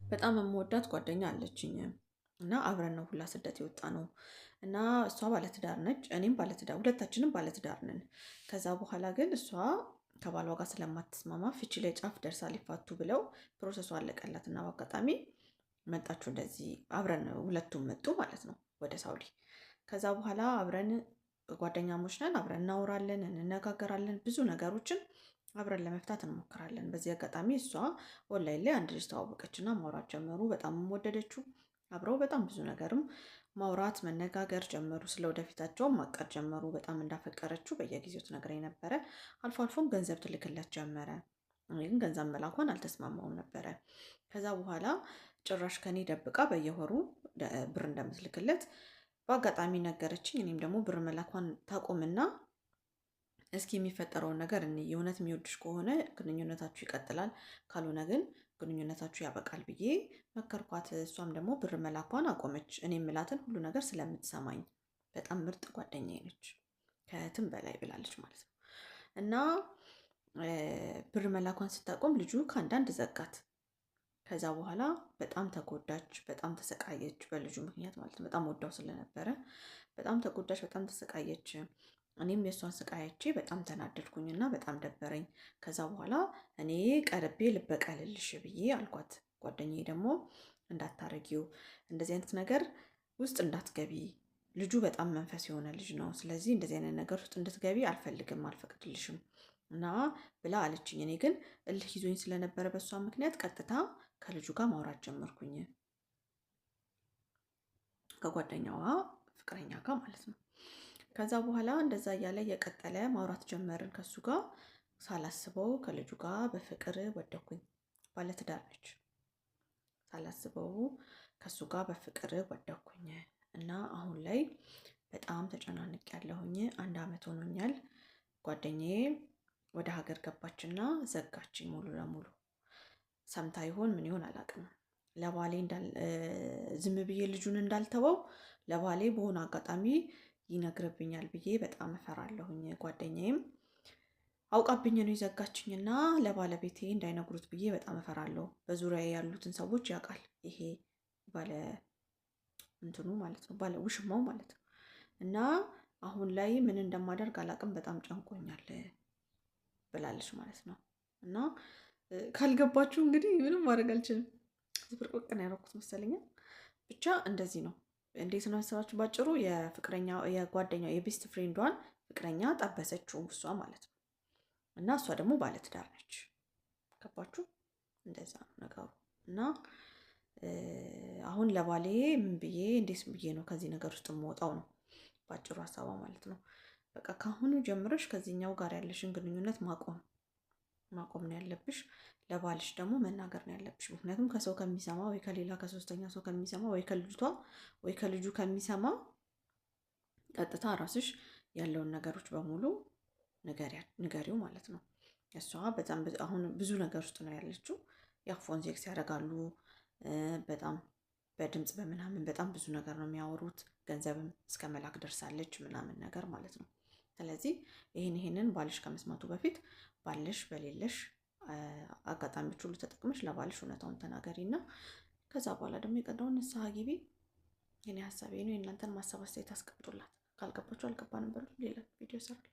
በጣም የምወዳት ጓደኛ አለችኝ እና አብረን ነው ሁላ ስደት የወጣ ነው እና እሷ ባለትዳር ነች፣ እኔም ባለትዳር፣ ሁለታችንም ባለትዳር ነን። ከዛ በኋላ ግን እሷ ከባሏ ጋር ስለማትስማማ ፍቺ ላይ ጫፍ ደርሳ ሊፋቱ ብለው ፕሮሰሱ አለቀላት እና በአጋጣሚ መጣችሁ እንደዚህ አብረን ሁለቱም መጡ ማለት ነው ወደ ሳውዲ። ከዛ በኋላ አብረን ጓደኛሞች ነን፣ አብረን እናወራለን፣ እንነጋገራለን፣ ብዙ ነገሮችን አብረን ለመፍታት እንሞክራለን። በዚህ አጋጣሚ እሷ ኦንላይን ላይ አንድ ልጅ ተዋወቀችና ማውራት ጀመሩ። በጣም ወደደችው። አብረው በጣም ብዙ ነገርም ማውራት መነጋገር ጀመሩ። ስለ ወደፊታቸውም ማቀድ ጀመሩ። በጣም እንዳፈቀረችው በየጊዜው ትነግረኝ ነበረ። አልፎ አልፎም ገንዘብ ትልክለት ጀመረ። እኔ ግን ገንዘብ መላኳን አልተስማማውም ነበረ። ከዛ በኋላ ጭራሽ ከኔ ደብቃ በየወሩ ብር እንደምትልክለት በአጋጣሚ ነገረችኝ። እኔም ደግሞ ብር መላኳን ታቆምና እስኪ የሚፈጠረውን ነገር የእውነት የሚወድሽ ከሆነ ግንኙነታችሁ ይቀጥላል፣ ካልሆነ ግን ግንኙነታችሁ ያበቃል ብዬ መከርኳት። እሷም ደግሞ ብር መላኳን አቆመች። እኔ የምላትን ሁሉ ነገር ስለምትሰማኝ በጣም ምርጥ ጓደኛዬ ነች፣ ከእህትም በላይ ብላለች ማለት ነው። እና ብር መላኳን ስታቆም ልጁ ከአንዳንድ ዘጋት። ከዛ በኋላ በጣም ተጎዳች፣ በጣም ተሰቃየች፣ በልጁ ምክንያት ማለት ነው። በጣም ወዳው ስለነበረ በጣም ተጎዳች፣ በጣም ተሰቃየች። እኔም የእሷን ስቃያቼ በጣም ተናደድኩኝና በጣም ደበረኝ። ከዛ በኋላ እኔ ቀርቤ ልበቀልልሽ ብዬ አልኳት። ጓደኛዬ ደግሞ እንዳታረጊው፣ እንደዚህ አይነት ነገር ውስጥ እንዳትገቢ፣ ልጁ በጣም መንፈስ የሆነ ልጅ ነው። ስለዚህ እንደዚህ አይነት ነገር ውስጥ እንድትገቢ አልፈልግም፣ አልፈቅድልሽም እና ብላ አለችኝ። እኔ ግን እልህ ይዞኝ ስለነበረ በእሷ ምክንያት ቀጥታ ከልጁ ጋር ማውራት ጀመርኩኝ፣ ከጓደኛዋ ፍቅረኛ ጋር ማለት ነው። ከዛ በኋላ እንደዛ እያለ የቀጠለ ማውራት ጀመርን ከሱ ጋር። ሳላስበው ከልጁ ጋር በፍቅር ወደኩኝ። ባለትዳር ነች። ሳላስበው ከሱ ጋር በፍቅር ወደኩኝ እና አሁን ላይ በጣም ተጨናንቅ ያለሁኝ 1 ዓመት ሆኖኛል። ጓደኛዬ ወደ ሀገር ገባችና ዘጋችኝ ሙሉ ለሙሉ። ሰምታ ይሆን ምን ይሆን አላውቅም። ለባሌ ዝም ብዬ ልጁን እንዳልተወው ለባሌ በሆነ አጋጣሚ ይነግርብኛል ብዬ በጣም እፈራለሁኝ። ጓደኛዬም አውቃብኝ ነው የዘጋችኝና ለባለቤቴ እንዳይነግሩት ብዬ በጣም እፈራለሁ። በዙሪያ ያሉትን ሰዎች ያውቃል፣ ይሄ ባለ እንትኑ ማለት ነው፣ ባለ ውሽማው ማለት ነው። እና አሁን ላይ ምን እንደማደርግ አላውቅም፣ በጣም ጨንቆኛል ብላለች ማለት ነው። እና ካልገባችሁ እንግዲህ ምንም ማድረግ አልችልም። ዝብርቅርቅ ነው ያደረኩት መሰለኝ። ብቻ እንደዚህ ነው። እንዴት ነው ያሰባችሁ? ባጭሩ የጓደኛው የቤስት ፍሬንዷን ፍቅረኛ ጠበሰችው እሷ ማለት ነው። እና እሷ ደግሞ ባለትዳር ነች። ገባችሁ? እንደዛ ነው ነገሩ። እና አሁን ለባሌ ምን ብዬ እንዴት ብዬ ነው ከዚህ ነገር ውስጥ የምወጣው ነው ባጭሩ ሀሳቧ ማለት ነው። በቃ ከአሁኑ ጀምረሽ ከዚህኛው ጋር ያለሽን ግንኙነት ማቆም ነው ያለብሽ። ለባልሽ ደግሞ መናገር ነው ያለብሽ። ምክንያቱም ከሰው ከሚሰማ ወይ ከሌላ ከሶስተኛ ሰው ከሚሰማ ወይ ከልጅቷ ወይ ከልጁ ከሚሰማ ቀጥታ ራስሽ ያለውን ነገሮች በሙሉ ንገሪው ማለት ነው። እሷ በጣም አሁን ብዙ ነገር ውስጥ ነው ያለችው። የፎን ሴክስ ያደርጋሉ፣ በጣም በድምፅ በምናምን በጣም ብዙ ነገር ነው የሚያወሩት። ገንዘብም እስከ መላክ ደርሳለች ምናምን ነገር ማለት ነው። ስለዚህ ይህንን ባልሽ ከመስማቱ በፊት ባልሽ በሌለሽ አጋጣሚዎች ሁሉ ተጠቅመሽ ለባልሽ እውነታውን ተናገሪ እና ከዛ በኋላ ደግሞ የቀረውን ንስሐ ግቢ። የኔ ሀሳቤ ነው። የእናንተን ማሰብ አስተያየት አስቀምጡላት። ካልገባችሁ አልገባንም በሉ። ሌላ ቪዲዮ ይሰራል።